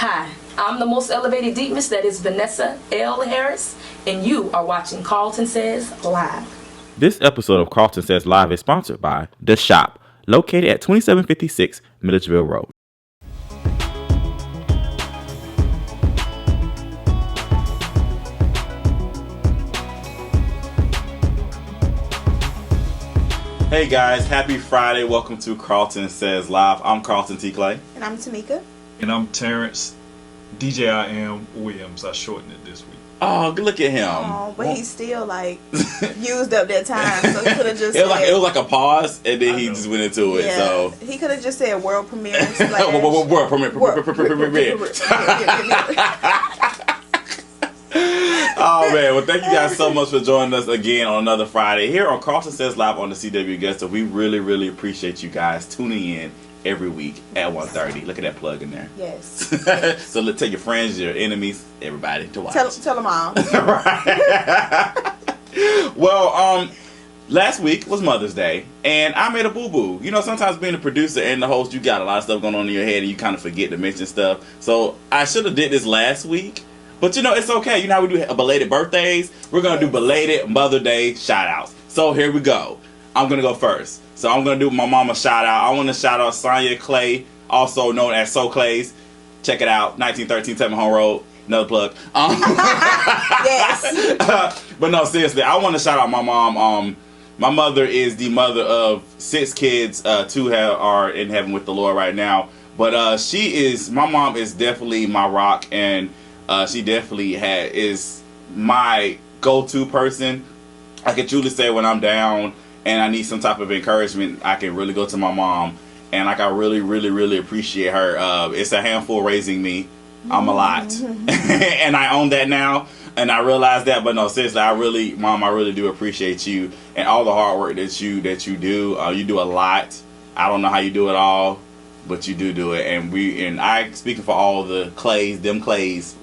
Hi, I'm the most elevated deepness that is Vanessa L. Harris, and you are watching Karlton Says Live. This episode of Karlton Says Live is sponsored by The Shop, located at 2756 Milledgeville Road. Hey guys, happy Friday. Welcome to Karlton Says Live. I'm Karlton T. Clay. And I'm Tamika. And I'm Terrence DJIM Williams. I shortened it this week. Oh, look at him. Oh, but he still used up that time, so he could have just it was like a pause, and then he just went into it. Yeah, so he could have just said world premiere. World premiere. Oh man, well thank you guys so much for joining us again on another Friday here on Karlton Says Live on the CW Augusta. We really appreciate you guys tuning in every week at 1:30. Look at that plug in there. Yes. So let's tell your friends, your enemies, everybody to watch. Tell them all. Right. Well, last week was Mother's Day, and I made a boo-boo. You know, sometimes being a producer and the host, you got a lot of stuff going on in your head, and you kind of forget to mention stuff. So I should have did this last week. But you know, it's okay. You know how we do belated birthdays? We're going to do belated Mother Day shout-outs. So here we go. I'm going to go first. So I'm going to do my mama shout-out. I want to shout out Sonia Clay, also known as So Clays. Check it out. 1913 7 Home Road. Another plug. Yes. But no, seriously, I want to shout out my mom. My mother is the mother of 6 kids. 2 are in heaven with the Lord right now. But my mom is definitely my rock, and she definitely is my go-to person. I can truly say when I'm down and I need some type of encouragement, I can really go to my mom, and I really appreciate her. It's a handful raising me. I'm a lot, and I own that now, and I realize that. But no, seriously, Mom, I really do appreciate you and all the hard work that you do. You do a lot. I don't know how you do it all, but you do it, and I speaking for all the Clays,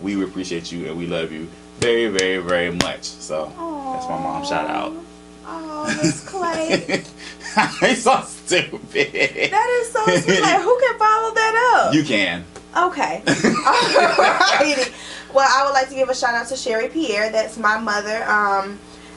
we appreciate you and we love you very much. So that's my mom shout out. Oh, Miss Clay. He's so stupid. That is so sweet. Like, who can follow that up? You can. Okay. Alrighty. Well, I would like to give a shout out to Sherry Pierre. That's my mother.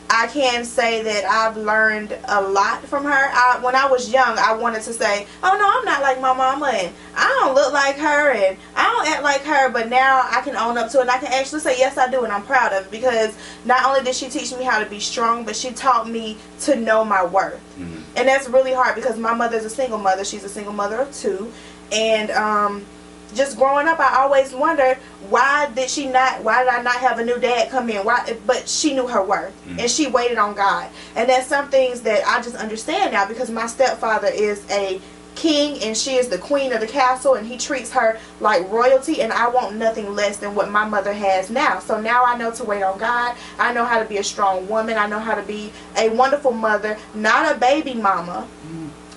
I can say that I've learned a lot from her. When I was young, I wanted to say, oh no, I'm not like my mama, and I don't look like her, and I don't act like her, but now I can own up to it, and I can actually say, yes, I do, and I'm proud of it, because not only did she teach me how to be strong, but she taught me to know my worth. Mm-hmm. And that's really hard, because my mother's a single mother. She's a single mother of 2, and just growing up, I always wondered, why did I not have a new dad come in? But she knew her worth, and she waited on God. And that's some things that I just understand now, because my stepfather is a king and she is the queen of the castle, and he treats her like royalty, and I want nothing less than what my mother has now. So now I know to wait on God. I know how to be a strong woman. I know how to be a wonderful mother, not a baby mama.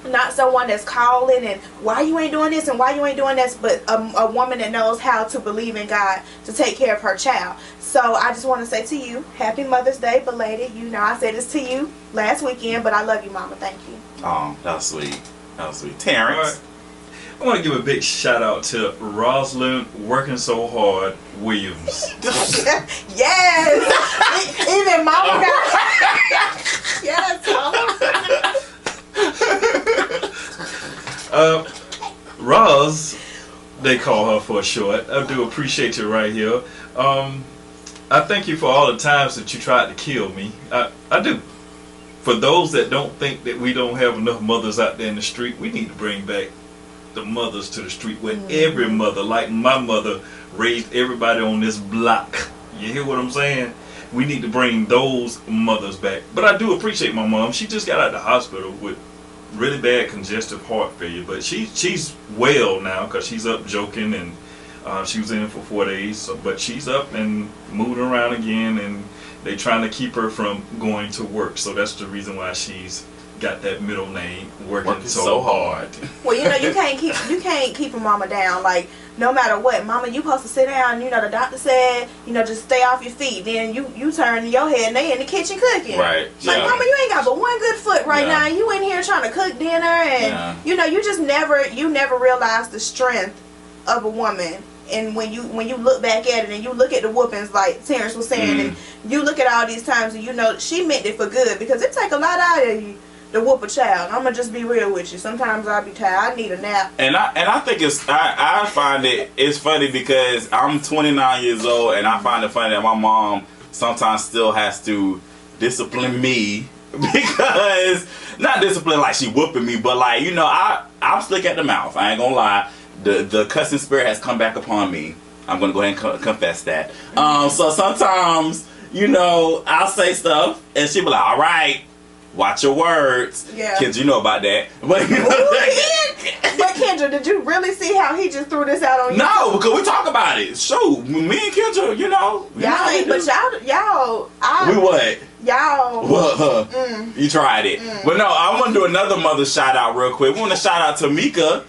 Not someone that's calling and why you ain't doing this and why you ain't doing this, but a woman that knows how to believe in God to take care of her child. So I just want to say to you, happy Mother's Day, belated. You know I said this to you last weekend, but I love you, Mama. Thank you. Oh, that was sweet. Terrence. Right. I want to give a big shout out to Rosalind Working So Hard Williams. Yes. Even Mama got. Yes, Mama. Roz, they call her for short. I do appreciate you right here. I thank you for all the times that you tried to kill me. I do. For those that don't think that we don't have enough mothers out there in the street, we need to bring back the mothers to the street, where every mother, like my mother, raised everybody on this block. You hear what I'm saying? We need to bring those mothers back. But I do appreciate my mom. She just got out of the hospital with really bad congestive heart failure, but she's well now, because she's up joking, and she was in for 4 days. So, but she's up and moving around again, and they trying to keep her from going to work. So that's the reason why she's got that middle name, working so hard. Well, you know, you can't keep a mama down. Like, no matter what, mama, you supposed to sit down. You know, the doctor said, you know, just stay off your feet. Then you turn your head and they in the kitchen cooking. Right. Like, mama, you ain't got but one good foot right now. You in here trying to cook dinner, and you know, you never realize the strength of a woman and when you look back at it and you look at the whoopings, like Terrence was saying, and you look at all these times and you know she meant it for good, because it take a lot out of you to whoop a child. I'm gonna just be real with you. Sometimes I'll be tired. I need a nap. And I think I find it's funny because I'm 29 years old, and I find it funny that my mom sometimes still has to discipline me, because not discipline like she whooping me, but like, you know, I'm slick at the mouth. I ain't gonna lie. The cussing spirit has come back upon me. I'm gonna go ahead and confess that. So sometimes, you know, I'll say stuff and she'll be like, all right, watch your words. Yeah. Kids, you know about that. But, you know, but Kendra, did you really see how he just threw this out on you? no, because we talk about it. Shoot, me and Kendra, you know. Y'all ain't, but y'all. We what? Y'all. Well, you tried it. But no, I want to do another mother shout out real quick. We want to shout out to Mika,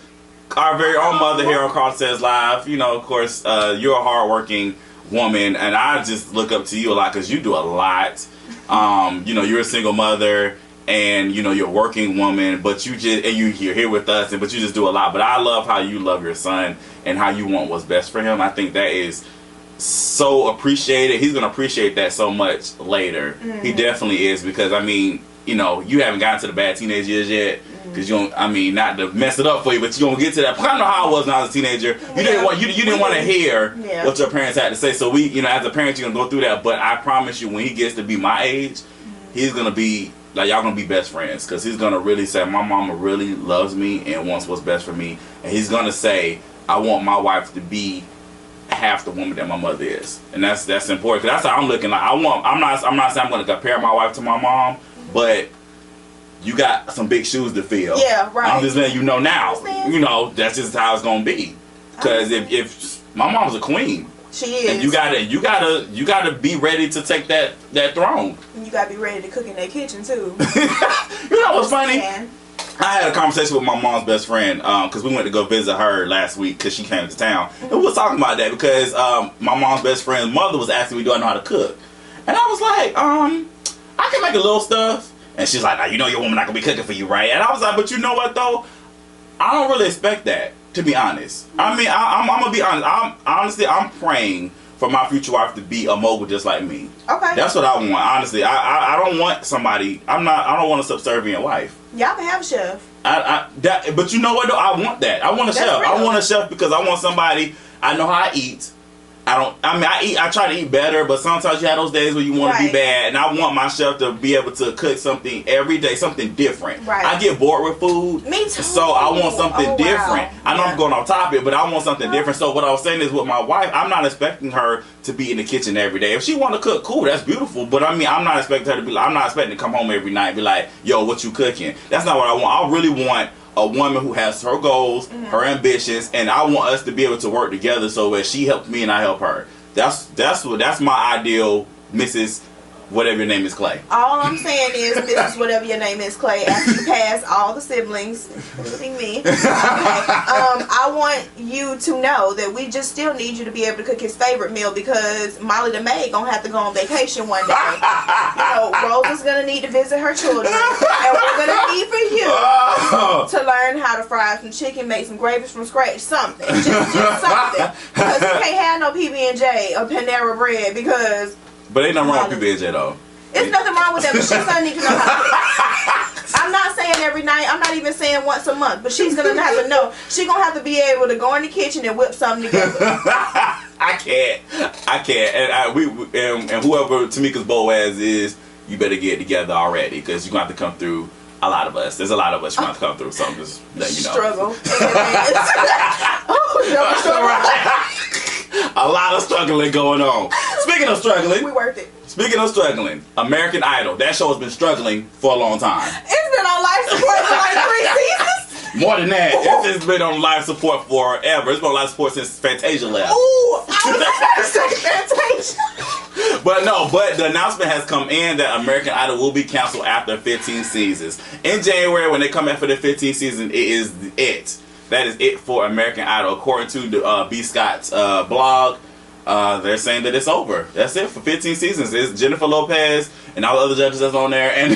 our very own mother here on Karlton Says Live. You know, of course, you're a hardworking woman, and I just look up to you a lot because you do a lot. You know, you're a single mother, and you know you're a working woman, but you're here with us, but you just do a lot. But I love how you love your son and how you want what's best for him. I think that is so appreciated. He's gonna appreciate that so much later. He definitely is, because I mean, you know, you haven't gotten to the bad teenage years yet. Because you don't, I mean, not to mess it up for you, but you're gonna get to that. I know how I was when I was a teenager. You didn't want to hear what your parents had to say. So we, you know, as a parent, you're gonna go through that. But I promise you, when he gets to be my age, he's gonna be like, y'all gonna be best friends, because he's gonna really say, my mama really loves me and wants what's best for me, and he's gonna say, I want my wife to be half the woman that my mother is, and that's important. Cause that's how I'm looking. Like I'm not saying I'm gonna compare my wife to my mom, but you got some big shoes to fill. Yeah, right. I'm just letting you know now. Understand. You know, that's just how it's gonna be. Because if my mom's a queen, she is, and you gotta be ready to take that throne. And you gotta be ready to cook in that kitchen too. You know what's funny? I had a conversation with my mom's best friend because we went to go visit her last week because she came to town, and we were talking about that because my mom's best friend's mother was asking me, do I know how to cook? And I was like, I can make a little stuff. And she's like, now, you know your woman not gonna be cooking for you, right? And I was like, but you know what though? I don't really expect that, to be honest. I mean, I'm gonna be honest. I'm praying for my future wife to be a mogul just like me. Okay. That's what I want. Honestly, I don't want somebody. I don't want a subservient wife. Y'all can have a chef. But you know what though? I want that. I want a chef. Real. I want a chef because I want somebody. I know how I eat. I try to eat better, but sometimes you have those days where you want to be bad, and I want my chef to be able to cook something every day, something different. Right. I get bored with food. Me too. So I want something different. I know I'm going off topic, but I want something different. So what I was saying is, with my wife, I'm not expecting her to be in the kitchen every day. If she want to cook, cool, that's beautiful. But I mean, I'm not expecting her to be. I'm not expecting to come home every night and be like, yo, what you cooking? That's not what I want. I really want a woman who has her goals, her ambitions, and I want us to be able to work together so that she helps me and I help her. That's my ideal Mrs. Whatever your name is, Clay. All I'm saying is, Mrs. Whatever your name is, Clay, after you pass all the siblings, including me, okay, I want you to know that we just still need you to be able to cook his favorite meal, because Molly the maid gonna have to go on vacation one day. You know, Rosa's gonna need to visit her children, and we're gonna need for you to learn how to fry some chicken, make some gravy from scratch, something, just something, because you can't have no PB&J or Panera bread, because. But ain't nothing wrong with PB&J though. It's nothing wrong with that, but she's gonna need to know how to cook. I'm not saying every night. I'm not even saying once a month. But she's gonna have to know. She's gonna have to be able to go in the kitchen and whip something together. I can't. And whoever Tamika's Boaz is, you better get it together already, because you're gonna have to come through. A lot of us. There's a lot of us trying to come through. So I'm just letting you know. Struggle. A lot of struggling going on. Speaking of struggling, we worth it. Speaking of struggling, American Idol. That show has been struggling for a long time. It's been on life support for like 3 seasons. More than that, it's been on life support forever. It's been on life support since Fantasia left. Ooh, I was going to say Fantasia. But the announcement has come in that American Idol will be canceled after 15 seasons. In January, when they come back for the 15th season, it is it. That is it for American Idol, according to the B. Scott's blog. they're saying that it's over. That's it for 15 seasons. It's Jennifer Lopez and all the other judges that's on there, and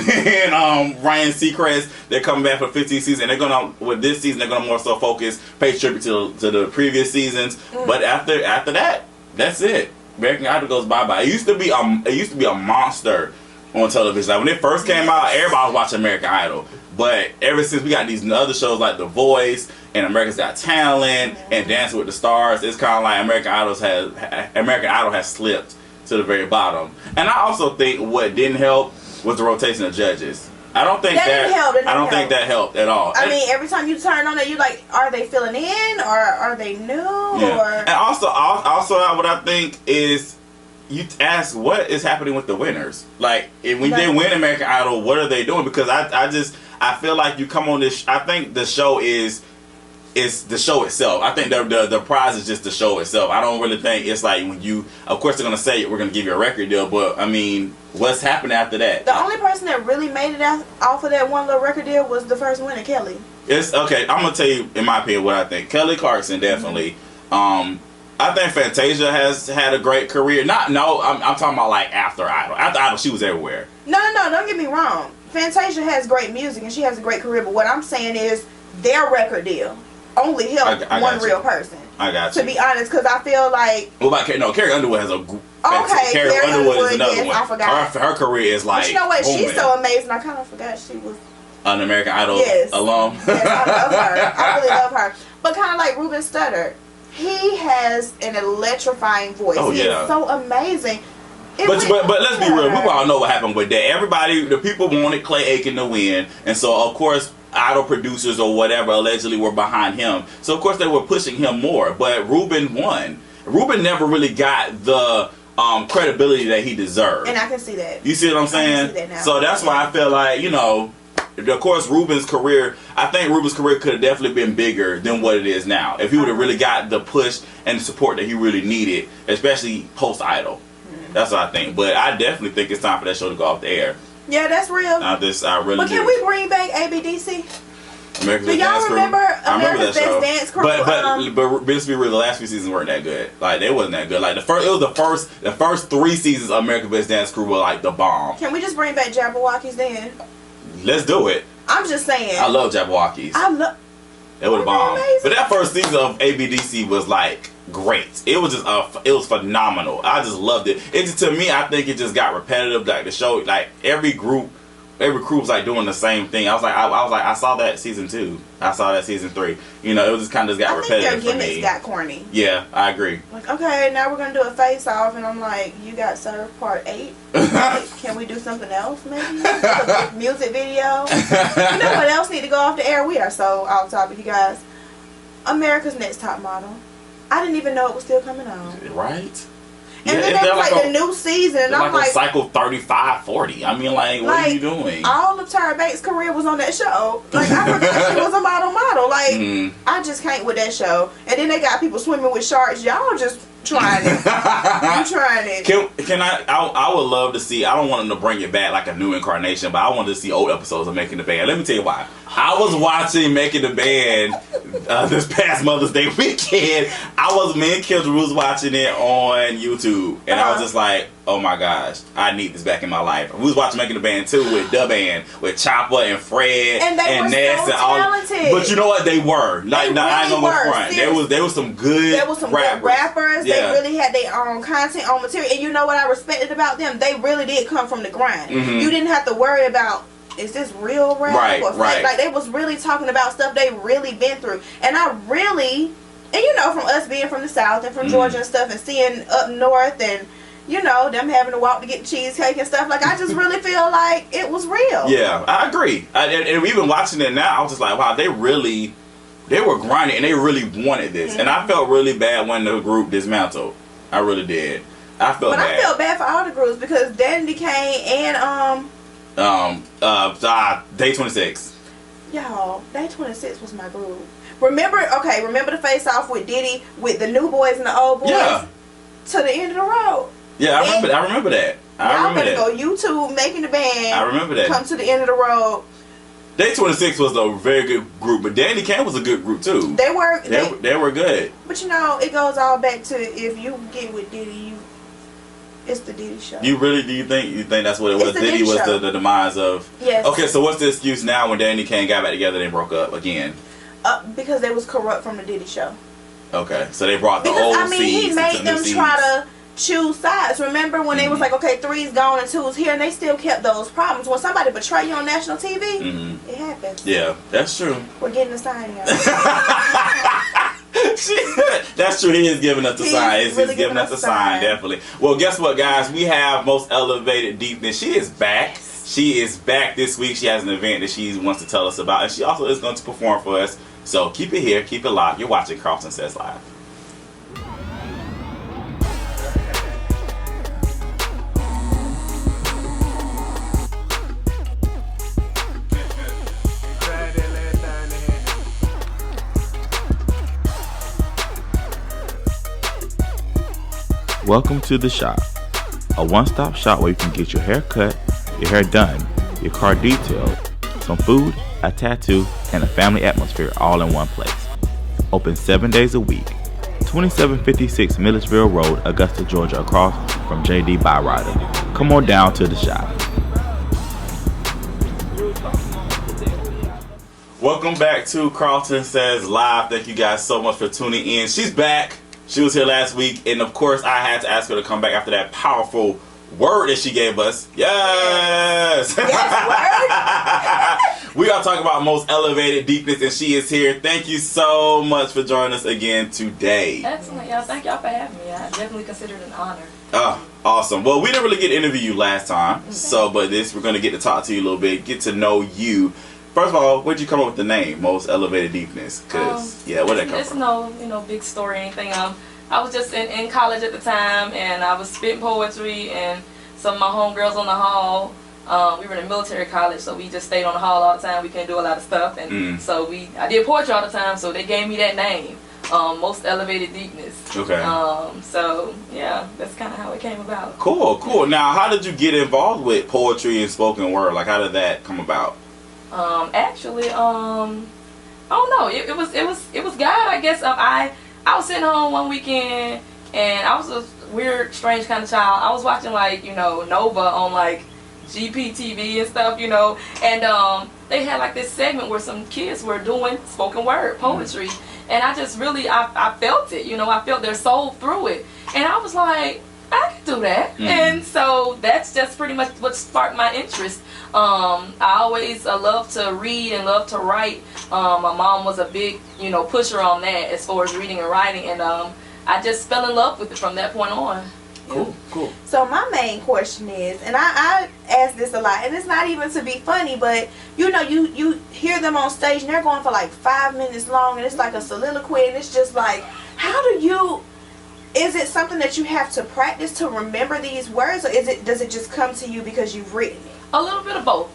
Ryan Seacrest. They're coming back for 15 seasons. And they're gonna, with this season, they're gonna more so focus, pay tribute to the previous seasons. But after that, that's it. American Idol goes bye bye. It used to be a monster on television. Like when it first came out, everybody was watching American Idol. But ever since we got these other shows like The Voice and America's Got Talent and Dancing with the Stars, it's kind of like American Idol has slipped to the very bottom. And I also think what didn't help was the rotation of judges. I don't think that helped at all. I mean, every time you turn on it, you're like, are they filling in or are they new? Yeah. Or and also what I think is, you ask what is happening with the winners. Like when they win American Idol, what are they doing? Because I feel like you come on this. I think the show is the show itself. I think the prize is just the show itself. I don't really think it's like when you. Of course, they're gonna say we're gonna give you a record deal, but I mean, what's happening after that? The only person that really made it out off of that one little record deal was the first winner, Kelly. It's okay. I'm gonna tell you, in my opinion, what I think. Kelly Clarkson definitely. I think Fantasia has had a great career. I'm talking about like after Idol. After Idol, she was everywhere. No, don't get me wrong. Fantasia has great music and she has a great career, but what I'm saying is their record deal only helped one real person. I got you. To be honest, because I feel like... What about Carrie Underwood has a... Okay, Carrie Underwood is another one. I forgot. Her career is like... But you know what? booming. She's so amazing. I kind of forgot she was... An American Idol alum. Yes, I love her. I really love her. But kind of like Ruben Studdard. He has an electrifying voice. He is so amazing. But let's be real. We all know what happened with that. Everybody, the people wanted Clay Aiken to win, and so of course Idol producers or whatever allegedly were behind him. So of course they were pushing him more. But Ruben won. Ruben never really got the credibility that he deserved. And I can see that. You see what I'm saying? I can see that now. So that's why I feel like, of course, Ruben's career, I think Ruben's career could have definitely been bigger than what it is now. If he would have really got the push and the support that he really needed, especially post-Idol. That's what I think. But I definitely think it's time for that show to go off the air. Yeah, that's real. I really But can we bring back ABDC? Do y'all remember America's Best Dance Crew? But let's be real, the last few seasons weren't that good. Like, they wasn't that good. Like, the first 3 seasons of America's Best Dance Crew were like the bomb. Can we just bring back Jabberwockies then? Let's do it. I'm just saying. I love Jabberwockies. They would have bombed. But that first season of ABDC was like great. It was just it was phenomenal. I just loved it. It just, to me, I think it just got repetitive. Like the show, like every crew was like doing the same thing. I was like, I saw that season 2. I saw that season 3. It was just kind of got repetitive for me. Their gimmicks got corny. Yeah, I agree. Like, okay, now we're gonna do a face off, and I'm like, you got served part 8. Can we do something else, maybe? A music video. You know what else need to go off the air? We are so off topic, you guys. America's Next Top Model. I didn't even know it was still coming on. Right. And then they like the new season, and I'm like, cycle 35, 40. I mean, like, what are you doing? All of Tyra Banks' career was on that show. Like, I forgot she was a model. Like, I just can't with that show. And then they got people swimming with sharks. Y'all just trying it. I'm trying it. Can I would love to see. I don't want them to bring it back like a new incarnation, but I wanted to see old episodes of Making the Band. Let me tell you why. I was watching Making the Band this past Mother's Day weekend. Me and Kendra was watching it on YouTube, and I was just like, oh my gosh, I need this back in my life. We was watching Making the Band too with Da Band, with Chopper and Fred and they were Ness so and all. talented. But you know what? They were. Like, really I ain't gonna go front. Seriously. There was some good. There was some good rappers. Yeah. They really had their own content, own material. And you know what I respected about them? They really did come from the grind. You didn't have to worry about, is this real rap or fake? Right. Like, they was really talking about stuff they really been through. And I really, and from us being from the South and from Georgia and stuff, and seeing up north and them having to walk to get cheesecake and stuff, like, I just really feel like it was real. Yeah, I agree. And even watching it now, I was just like, wow, they were grinding and they really wanted this. And I felt really bad when the group dismantled. I really did. I felt bad. I felt bad for all the groups because Dandy Kane and Day 26. Y'all, Day 26 was my group. Remember the face off with Diddy with the new boys and the old boys? Yeah. To the end of the road. Yeah, I remember that. Y'all better go YouTube Making the Band. I remember that. Come to the end of the road. Day 26 was a very good group, but Danny Kane was a good group too. They were good. But you know, it goes all back to if you get with Diddy, it's the Diddy show. You think that's what it was? It's the Diddy was show. the demise of. Yes. Okay, so what's the excuse now when Danny Kane got back together and broke up again? Because they was corrupt from the Diddy show. Okay, so they brought the Because old seeds. he made into them new seeds. try to choose sides. Remember when they was like, okay, 3's gone and 2's here, and they still kept those problems. When somebody betray you on national TV, it happens. Yeah, that's true. We're getting a sign, y'all. That's true. He is giving us the sign. He's really giving us a sign, definitely. Well, guess what, guys? We have Most Elevated Deepness. She is back. She is back this week. She has an event that she wants to tell us about, and she also is going to perform for us. So keep it here, keep it locked. You're watching Karlton Says Live. Welcome to the shop, a one-stop shop where you can get your hair cut, your hair done, your car detailed, some food, a tattoo, and a family atmosphere all in one place. Open 7 days a week. 2756 Milledgeville Road, Augusta, Georgia, across from JD Byrider. Come on down to the shop. Welcome back to Karlton Says Live. Thank you guys so much for tuning in. She's back. She was here last week, and of course I had to ask her to come back after that powerful word that she gave us. Yes! Yes, word! We are talking about Most Elevated Deepness, and she is here. Thank you so much for joining us again today. Excellent, y'all. Thank y'all for having me. I definitely consider it an honor. Oh, awesome. Well, we didn't really get to interview you last time, but we're going to get to talk to you a little bit, get to know you. First of all, where'd you come up with the name, Most Elevated Deepness? Because, where'd that come from? It's no big story or anything. I was just in college at the time, and I was spitting poetry, and some of my homegirls on the hall, we were in a military college, so we just stayed on the hall all the time. We couldn't do a lot of stuff, and so I did poetry all the time, so they gave me that name, Most Elevated Deepness. Okay. So, yeah, that's kind of how it came about. Cool. Now, how did you get involved with poetry and spoken word? Like, how did that come about? Actually, I don't know. It was God, I guess. I was sitting home one weekend, and I was a weird, strange kind of child. I was watching Nova on GPTV and stuff, and they had this segment where some kids were doing spoken word poetry, and I just really I felt it. I felt their soul through it, and I was like, I can do that. And so that's just pretty much what sparked my interest. I always love to read and love to write. My mom was a big, pusher on that as far as reading and writing, and I just fell in love with it from that point on. Cool. So my main question is, and I ask this a lot, and it's not even to be funny, but you hear them on stage and they're going for 5 minutes long, and it's like a soliloquy, and it's just like, is it something that you have to practice to remember these words, or does it just come to you because you've written it? A little bit of both.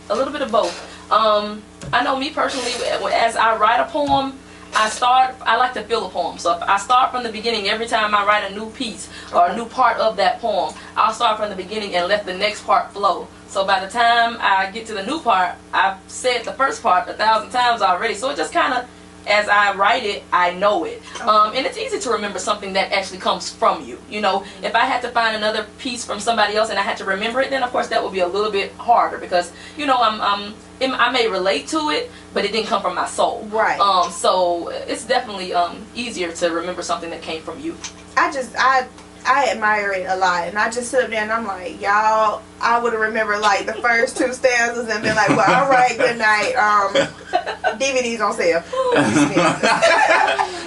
I know me personally, as I write a poem, I like to feel a poem. So if I start from the beginning, every time I write a new piece or a new part of that poem, I'll start from the beginning and let the next part flow. So by the time I get to the new part, I've said the first part 1,000 times already. So it just kind of, as I write it, I know it. And it's easy to remember something that actually comes from you. If I had to find another piece from somebody else and I had to remember it, then of course that would be a little bit harder because, I may relate to it, but it didn't come from my soul. Right. So it's definitely easier to remember something that came from you. I admire it a lot, and I just sit up there and I'm like, y'all, I would have remembered the first 2 stanzas and been like, well, all right, good night. DVDs on sale.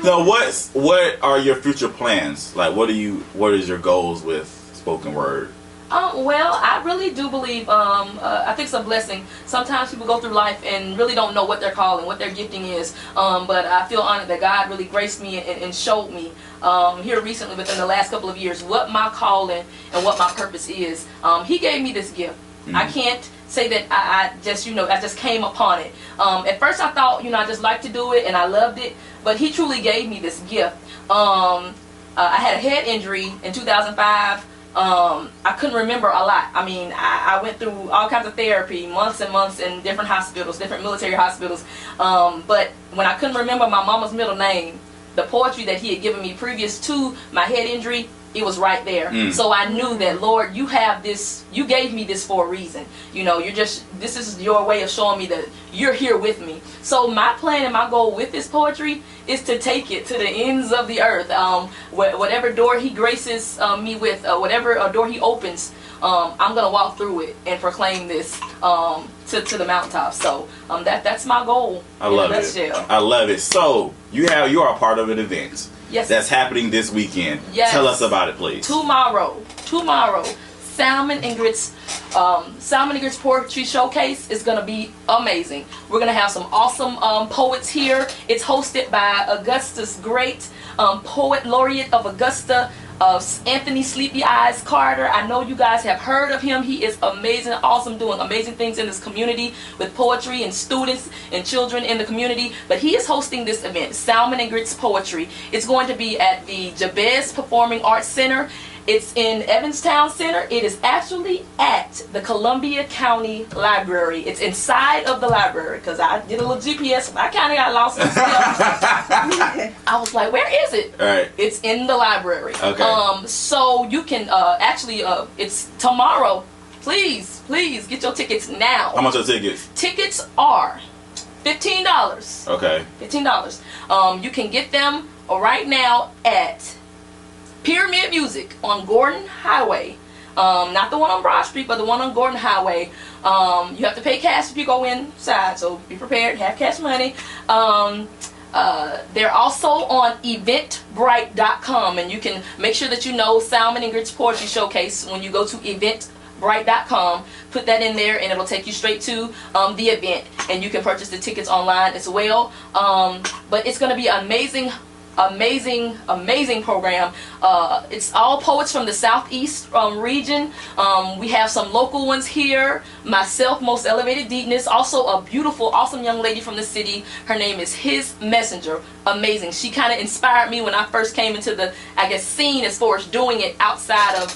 Now, what are your future plans? What is your goals with spoken word? Well, I really do believe, I think it's a blessing. Sometimes people go through life and really don't know what they're calling, what their gifting is. But I feel honored that God really graced me and showed me here recently within the last couple of years what my calling and what my purpose is. He gave me this gift. I can't say that I just came upon it. At first I thought, I just liked to do it and I loved it. But he truly gave me this gift. I had a head injury in 2005. I couldn't remember a lot. I mean, I went through all kinds of therapy, months and months in different hospitals, different military hospitals. But when I couldn't remember my mama's middle name, the poetry that he had given me previous to my head injury, it was right there. So I knew that, Lord, you have this, you gave me this for a reason. You know, this is your way of showing me that you're here with me. So my plan and my goal with this poetry is to take it to the ends of the earth. Whatever door he graces me with, whatever door he opens, I'm going to walk through it and proclaim this to the mountaintop. So that's my goal. I love it. I love it. So you are a part of an event. Yes. That's happening this weekend. Yes. Tell us about it, please. Tomorrow, Salmon and Grits Poetry Showcase is going to be amazing. We're going to have some awesome poets here. It's hosted by Augusta's great poet laureate of Augusta, Anthony Sleepy Eyes Carter. I know you guys have heard of him. He is amazing, awesome, doing amazing things in this community with poetry and students and children in the community. But he is hosting this event, Salmon and Grits Poetry. It's going to be at the Jabez Performing Arts Center. It's in Evanstown Center. It is actually at the Columbia County Library. It's inside of the library because I did a little GPS. I kind of got lost in the stuff. I was like, where is it? All right. It's in the library. Okay. So you can it's tomorrow. Please get your tickets now. How much are tickets? Tickets are $15. Okay. $15. You can get them right now at Pyramid Music on Gordon Highway. Not the one on Broad Street, but the one on Gordon Highway. You have to pay cash if you go inside, so be prepared, have cash money. They're also on eventbrite.com, and you can make sure that you know Salmon and Grits Poetry Showcase when you go to eventbrite.com. Put that in there and it'll take you straight to the event, and you can purchase the tickets online as well. But it's going to be amazing program. It's all poets from the southeast region. We have some local ones here. Myself, Most Elevated Deepness. Also a beautiful, awesome young lady from the city. Her name is His Messenger. Amazing. She kind of inspired me when I first came into the, scene as far as doing it outside of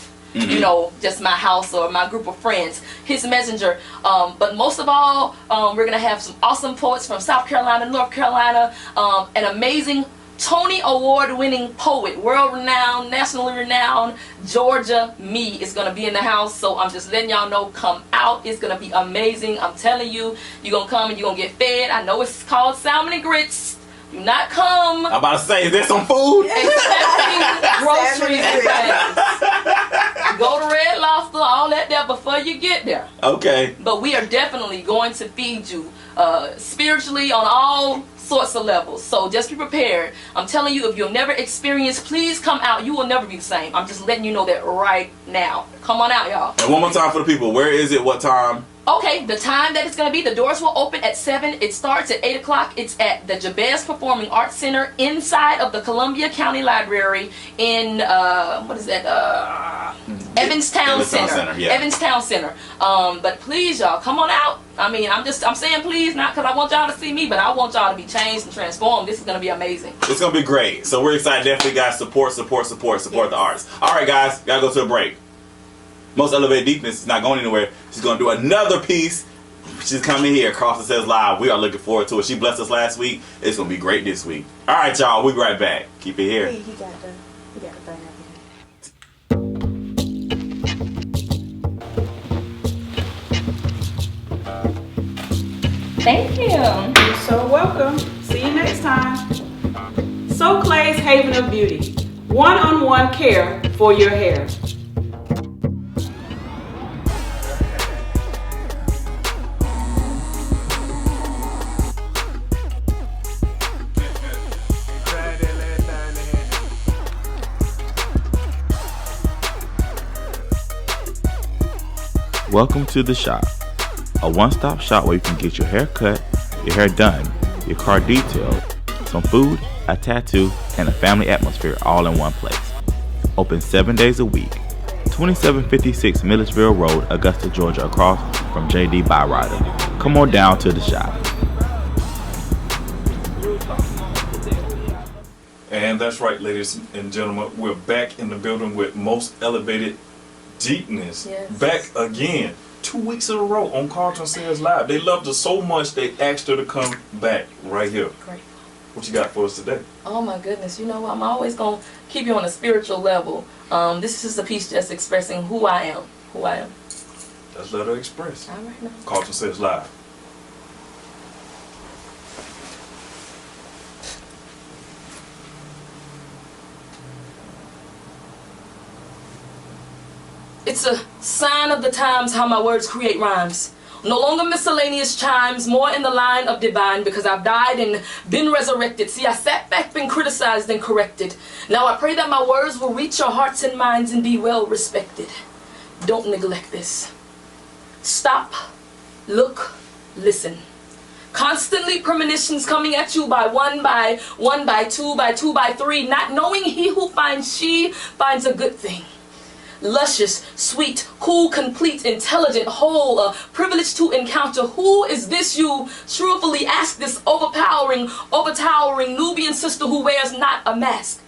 just my house or my group of friends. His Messenger. But most of all, we're going to have some awesome poets from South Carolina, North Carolina, an amazing Tony Award winning poet, world renowned, nationally renowned, Georgia Me is going to be in the house. So I'm just letting y'all know, come out. It's going to be amazing. I'm telling you, you're going to come and you're going to get fed. I know it's called Salmon and Grits. Do not come. I'm about to say, is there some food? Expecting groceries and things. Go to Red Lobster, all that there before you get there. Okay. But we are definitely going to feed you spiritually on all sorts of levels. So just be prepared. I'm telling you, if you've never experienced, please come out. You will never be the same. I'm just letting you know that right now. Come on out, y'all. And one more time for the people. Where is it? What time? Okay, the time that it's going to be, the doors will open at 7. It starts at 8 o'clock. It's at the Jabez Performing Arts Center inside of the Columbia County Library in, Evanstown Center. Yeah. Evanstown Center. But please, y'all, come on out. I mean, I'm saying please, not because I want y'all to see me, but I want y'all to be changed and transformed. This is going to be amazing. It's going to be great. So we're excited. Definitely, guys, support the arts. All right, guys, got to go to a break. Most Elevated Deepness is not going anywhere. She's going to do another piece. She's coming here. Karlton Says Live. We are looking forward to it. She blessed us last week. It's going to be great this week. All right, y'all. We'll be right back. Keep it here. He got the thing Thank you. You're so welcome. See you next time. So Clay's Haven of Beauty. One-on-one care for your hair. Welcome to the shop, a one-stop shop where you can get your hair cut, your hair done, your car detailed, some food, a tattoo, and a family atmosphere all in one place. Open 7 days a week. 2756 Milledgeville Road, Augusta, Georgia, across from JD Byrider. Come on down to the shop. And that's right, ladies and gentlemen. We're back in the building with Most Elevated Deepness. Yes. Back again. 2 weeks in a row on Karlton Says Live. They loved her so much they asked her to come back right here. Great. What you got for us today? Oh my goodness, you know what? I'm always going to keep you on a spiritual level. This is just a piece just expressing who I am. Who I am. Let's let her express. All right now. Karlton Says Live. It's a sign of the times how my words create rhymes. No longer miscellaneous chimes, more in the line of divine, because I've died and been resurrected. See, I sat back, been criticized and corrected. Now I pray that my words will reach your hearts and minds and be well respected. Don't neglect this. Stop, look, listen. Constantly premonitions coming at you by one, by two, by two, by three, not knowing he who finds she finds a good thing. Luscious, sweet, cool, complete, intelligent, whole, a privilege to encounter. Who is this you truthfully ask, this overtowering Nubian sister who wears not a mask?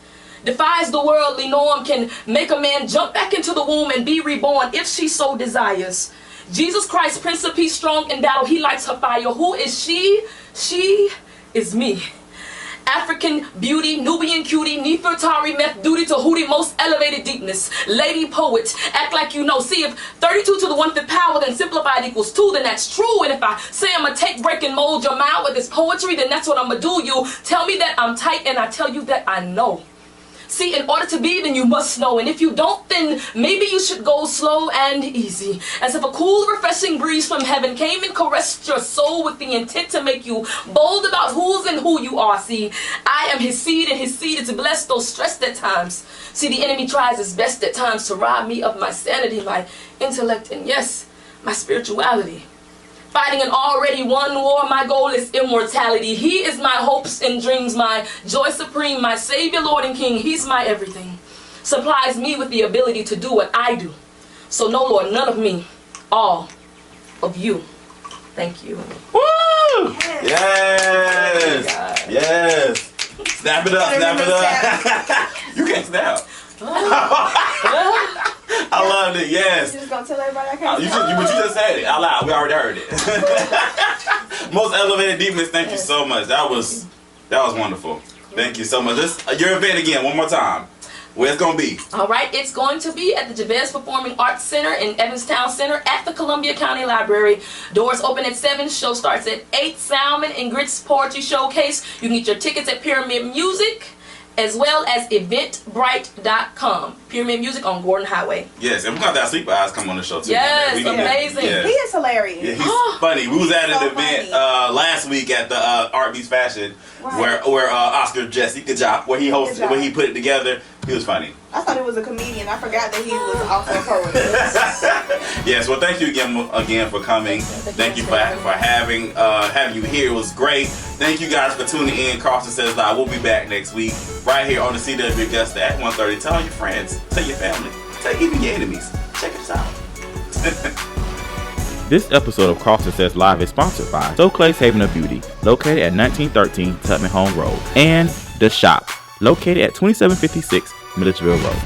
Defies the worldly norm, can make a man jump back into the womb and be reborn if she so desires. Jesus Christ, Prince of Peace, strong in battle, he lights her fire. Who is she? She is me. African beauty, Nubian cutie, Nefertari, meth duty to hootie, most elevated deepness. Lady poet, act like you know. See, if 32 to the 1/5 power, then simplified equals 2, then that's true. And if I say I'ma take, break, and mold your mind with this poetry, then that's what I'ma do. You tell me that I'm tight, and I tell you that I know. See, in order to be, then you must know. And if you don't, then maybe you should go slow and easy. As if a cool, refreshing breeze from heaven came and caressed your soul with the intent to make you bold about who's and who you are. See, I am his seed, and his seed is blessed, though stressed at times. See, the enemy tries his best at times to rob me of my sanity, my intellect, and yes, my spirituality. Fighting an already won war, my goal is immortality. He is my hopes and dreams, my joy supreme, my Savior, Lord, and King. He's my everything. Supplies me with the ability to do what I do. So no, Lord, none of me, all of you. Thank you. Woo! Yes! Oh, Yes! Snap it up, snap it up. You can't snap. I loved it, yes. You just gonna tell everybody I can't. But you just said it out loud. We already heard it. Most elevated deepness. Thank you so much. That was wonderful. Thank you so much. Your event again, one more time. Where it's gonna be? All right, it's going to be at the Javez Performing Arts Center in Evanstown Center at the Columbia County Library. Doors open at 7. Show starts at 8. Salmon and Grits Poetry Showcase. You can get your tickets at Pyramid Music, as well as eventbrite.com. Pyramid Music on Gordon Highway. Yes, and we're gonna have Sleep Eyes come on the show too. Yes, amazing. Yes. He is hilarious. Yeah, he's funny. We was at an So event funny. last week at the Art Beats Fashion, where Oscar Jesse, good job, where he hosted, Good job. where he put it together. He was funny. I thought he was a comedian. I forgot that he was also a poet. Yes, well, thank you again for coming. Thank you for having you here. It was great. Thank you guys for tuning in. Karlton Says Live. We'll be back next week right here on the CW Augusta at 1:30. Tell your friends, tell your family, tell even your enemies. Check us out. This episode of Karlton Says Live is sponsored by Clay's Haven of Beauty, located at 1913 Tubman Home Road, and The Shop, located at 2756 Milledgeville Road.